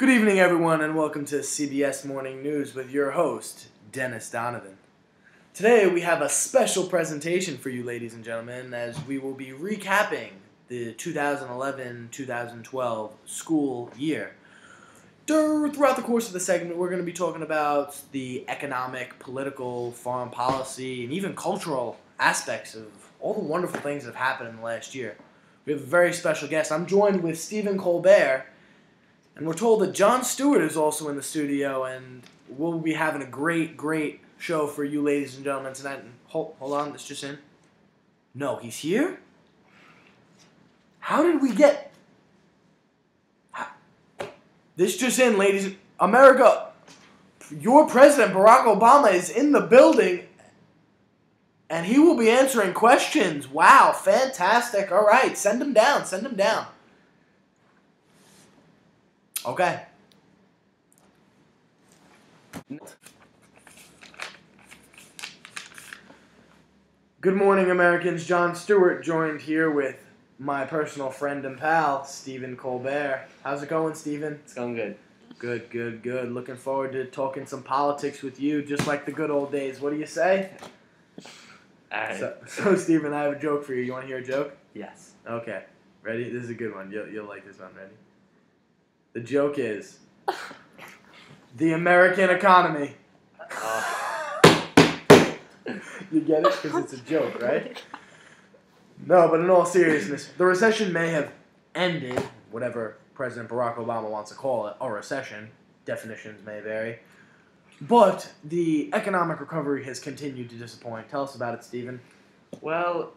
Good evening, everyone, and welcome to CBS Morning News with your host, Denis Donovan. Today, we have a special presentation for you, ladies and gentlemen, as we will be recapping the 2011-2012 school year. Throughout the course of the segment, we're going to be talking about the economic, political, foreign policy, and even cultural aspects of all the wonderful things that have happened in the last year. We have a very special guest. I'm joined with Stephen Colbert, and we're told that Jon Stewart is also in the studio, and we'll be having a great show for you, ladies and gentlemen, tonight. And hold on, this just in. No, he's here? How did we get... This just in, ladies. America, your president, Barack Obama, is in the building, and he will be answering questions. Wow, fantastic. All right, send him down. Okay. Good morning, Americans. Jon Stewart joined here with my personal friend and pal, Stephen Colbert. How's it going, Stephen? It's going good. Good. Looking forward to talking some politics with you, just like the good old days. What do you say? All right. So Stephen, I have a joke for you. You want to hear a joke? Yes. Okay. Ready? This is a good one. You'll like this one. Ready? The joke is the American economy. You get it? Because it's a joke, right? No, but in all seriousness, the recession may have ended, whatever President Barack Obama wants to call it, a recession. Definitions may vary. But the economic recovery has continued to disappoint. Tell us about it, Stephen. Well,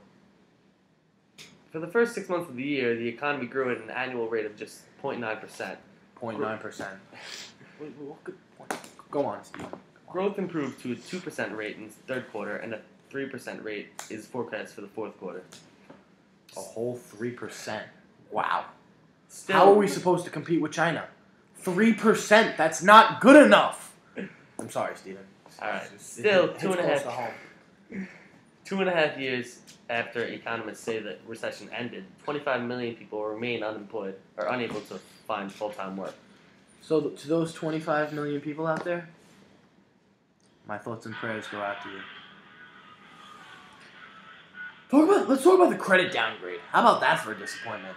for the first 6 months of the year, the economy grew at an annual rate of just 0.9%. 0.9%. Go on, Stephen. Growth improved to a 2% rate in the third quarter, and a 3% rate is forecast for the fourth quarter. A whole 3%. Wow. Still, How are we supposed to compete with China? 3%. That's not good enough. I'm sorry, Stephen. All right. Still, It's close to home. 2.5 years after economists say that recession ended, 25 million people remain unemployed or unable to find full-time work. So to those 25 million people out there, my thoughts and prayers go out to you. Let's talk about the credit downgrade. How about that for a disappointment?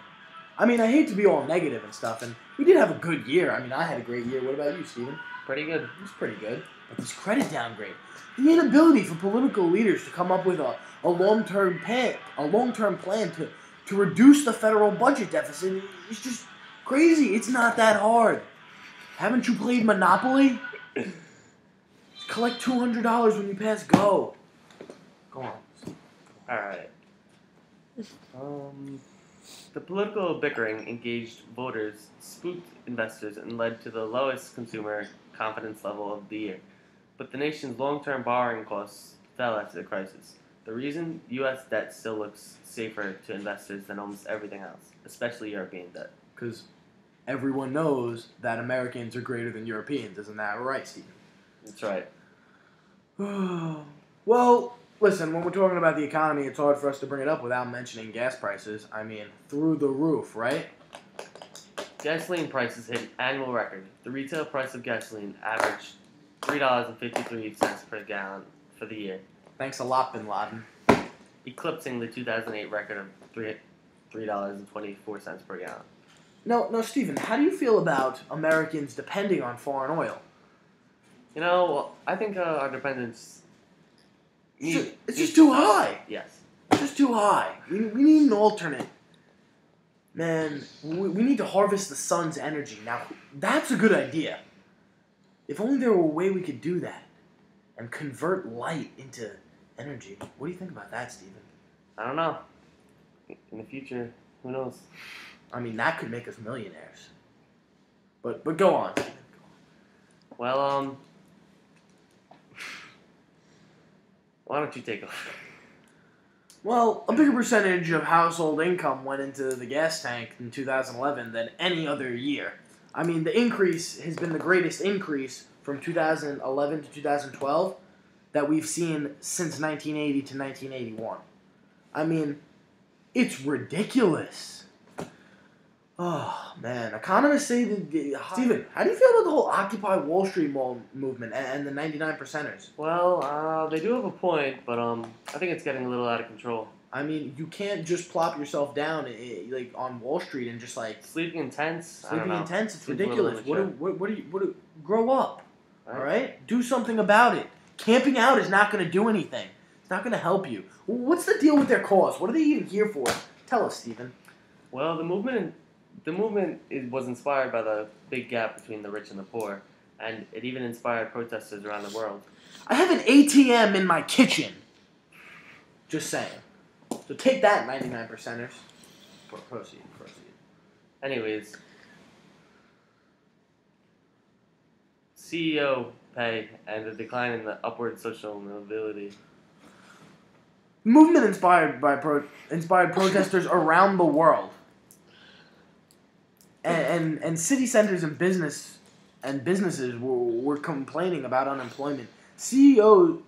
I mean, I hate to be all negative and stuff, and we did have a good year. I mean, I had a great year. What about you, Stephen? Pretty good. It was pretty good. But this credit downgrade, the inability for political leaders to come up with a long-term plan to reduce the federal budget deficit is just crazy. It's not that hard. Haven't you played Monopoly? Collect $200 when you pass go. Go on. All right. The political bickering engaged voters, spooked investors, and led to the lowest consumer confidence level of the year. But the nation's long-term borrowing costs fell after the crisis. The reason U.S. debt still looks safer to investors than almost everything else, especially European debt. Because everyone knows that Americans are greater than Europeans. Isn't that right, Stephen? That's right. Well, listen, when we're talking about the economy, it's hard for us to bring it up without mentioning gas prices. I mean, through the roof, right? Gasoline prices hit an annual record. The retail price of gasoline averaged $3.53 per gallon for the year, Thanks a lot, Bin Laden. eclipsing the 2008 record of $3.24 per gallon. No, Stephen, how do you feel about Americans depending on foreign oil? You know, I think our dependence... It's just too high. Yes. It's just too high. We need an alternate. Man, we need to harvest the sun's energy. Now, that's a good idea. If only there were a way we could do that and convert light into energy. What do you think about that, Stephen? I don't know. In the future, who knows? I mean, that could make us millionaires. But go on, Stephen. Well, why don't you take off? Well, a bigger percentage of household income went into the gas tank in 2011 than any other year. I mean, the increase has been the greatest increase from 2011 to 2012 that we've seen since 1980 to 1981. I mean, it's ridiculous. Oh, man. Economists say that... Steven, how do you feel about the whole Occupy Wall Street movement and the 99 percenters? Well, they do have a point, but I think it's getting a little out of control. I mean, you can't just plop yourself down like on Wall Street and just like... Sleeping in tents? Sleeping in tents, it's Seems a little ridiculous. What do you... Grow up, Right. all right? Do something about it. Camping out is not going to do anything. It's not going to help you. What's the deal with their cause? What are they even here for? Tell us, Steven. Well, the movement was inspired by the big gap between the rich and the poor, and it even inspired protesters around the world. I have an ATM in my kitchen. Just saying. So take that, 99 percenters. Proceed. Anyways, CEO pay and the decline in the upward social mobility. The movement inspired protesters around the world. And city centers and businesses were complaining about unemployment. CEOs,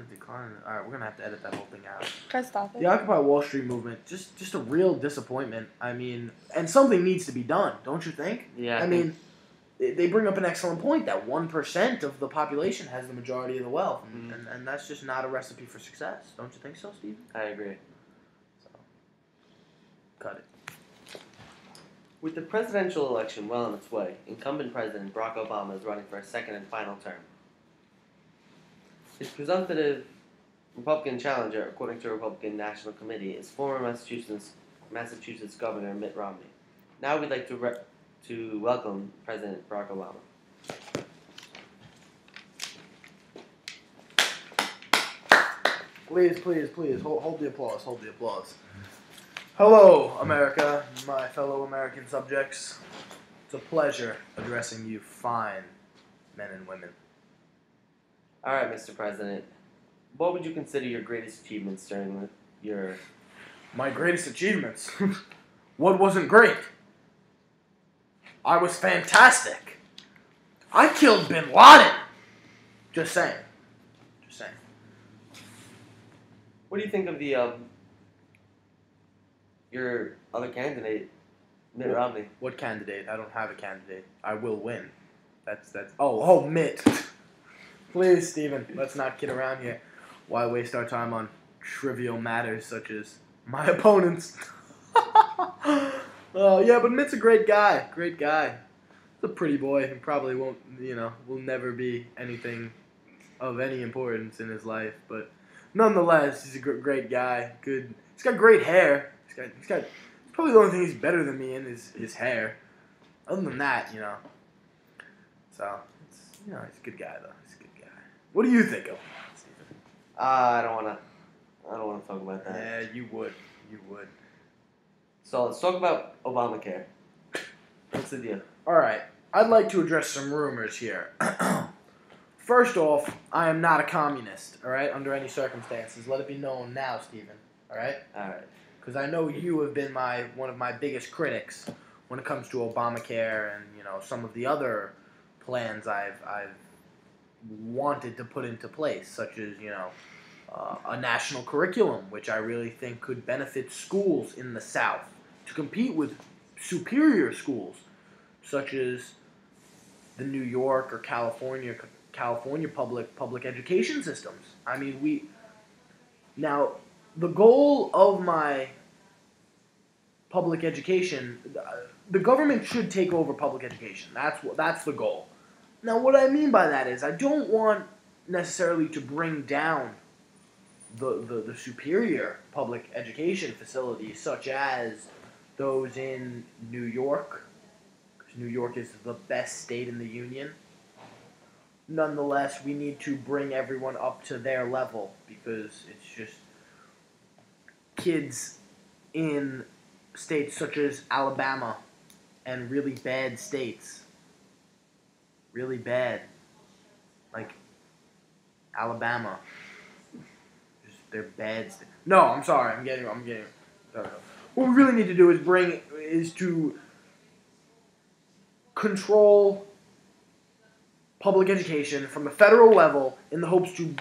decline. All right, we're gonna have to edit that whole thing out. Try to stop it. The Occupy Wall Street movement, just a real disappointment. I mean, and something needs to be done, don't you think? Yeah. I mean, they bring up an excellent point that 1% of the population has the majority of the wealth, and that's just not a recipe for success. Don't you think so, Steve? I agree. So, cut it. With the presidential election well on its way, incumbent President Barack Obama is running for a second and final term. His presumptive Republican challenger, according to the Republican National Committee, is former Massachusetts Governor Mitt Romney. Now we'd like to welcome President Barack Obama. Please, hold the applause. Hello, America, my fellow American subjects. It's a pleasure addressing you fine men and women. All right, Mr. President, what would you consider your greatest achievements during your... My greatest achievements? What wasn't great? I was fantastic. I killed Bin Laden. Just saying. What do you think of the your other candidate, Mitt Romney? What candidate? I don't have a candidate. I will win. That's. Oh, Mitt. Please, Steven, let's not kid around here. Why waste our time on trivial matters such as my opponents? Yeah, but Mitt's a great guy. He's a pretty boy and probably won't, will never be anything of any importance in his life. But nonetheless, he's a great guy. Good. He's got great hair. He's probably the only thing he's better than me in is his hair. Other than that, So, he's a good guy, though. What do you think of him, Stephen? I don't wanna talk about that. Yeah, you would. So let's talk about Obamacare. What's the deal? All right, I'd like to address some rumors here. First off, I am not a communist. All right, under any circumstances, let it be known now, Stephen. All right. Because I know you have been one of my biggest critics when it comes to Obamacare and some of the other plans I've wanted to put into place, such as a national curriculum, which I really think could benefit schools in the South to compete with superior schools, such as the New York or California public education systems. I mean, now the goal of my public education, the government should take over public education. That's the goal. Now, what I mean by that is I don't want necessarily to bring down the superior public education facilities, such as those in New York, because New York is the best state in the union. Nonetheless, we need to bring everyone up to their level, because it's just kids in states such as Alabama and really bad states. Really bad. Like Alabama. They're bad. No, I'm sorry. I'm getting. What we really need to do is to control public education from the federal level in the hopes to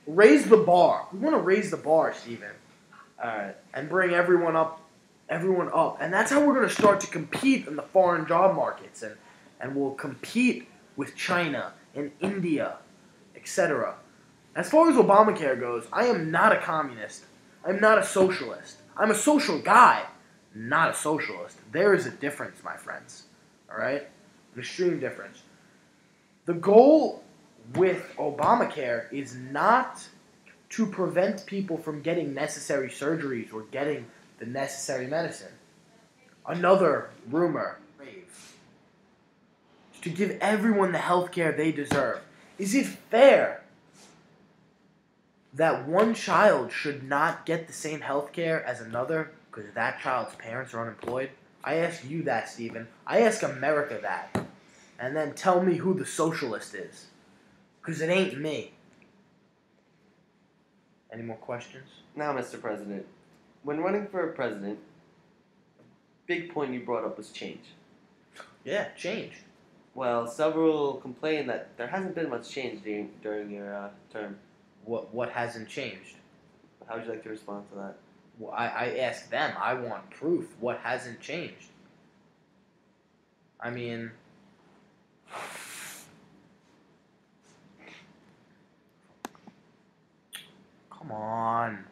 raise the bar. We want to raise the bar, Stephen. All right. And bring everyone up everyone up. And that's how we're going to start to compete in the foreign job markets. And we'll compete with China and India, etc. As far as Obamacare goes, I am not a communist. I'm not a socialist. I'm a social guy, not a socialist. There is a difference, my friends. All right? An extreme difference. The goal with Obamacare is not to prevent people from getting necessary surgeries or getting the necessary medicine. Another rumor, to give everyone the health care they deserve. Is it fair that one child should not get the same health care as another because that child's parents are unemployed? I ask you that, Stephen. I ask America that. And then tell me who the socialist is. Because it ain't me. Any more questions? Now, Mr. President, when running for president, a big point you brought up was change. Yeah, change. Well, several complain that there hasn't been much change during your term. What hasn't changed? How would you like to respond to that? Well, I ask them. I want proof. What hasn't changed? I mean, come on.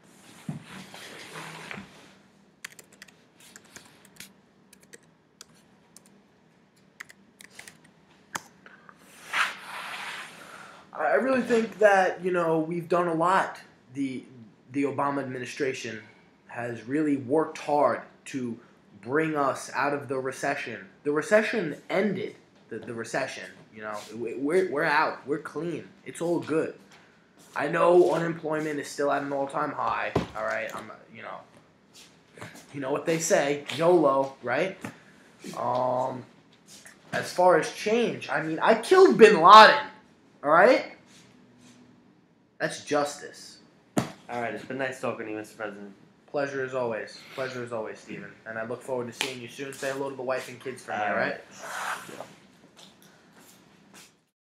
I really think that, we've done a lot. The Obama administration has really worked hard to bring us out of the recession. The recession ended. The recession, we're out. We're clean. It's all good. I know unemployment is still at an all-time high. All right, you know what they say, YOLO, right? As far as change, I killed Bin Laden. All right? That's justice. All right, it's been nice talking to you, Mr. President. Pleasure as always. Pleasure as always, Stephen. And I look forward to seeing you soon. Say hello to the wife and kids for me, all right? Yeah.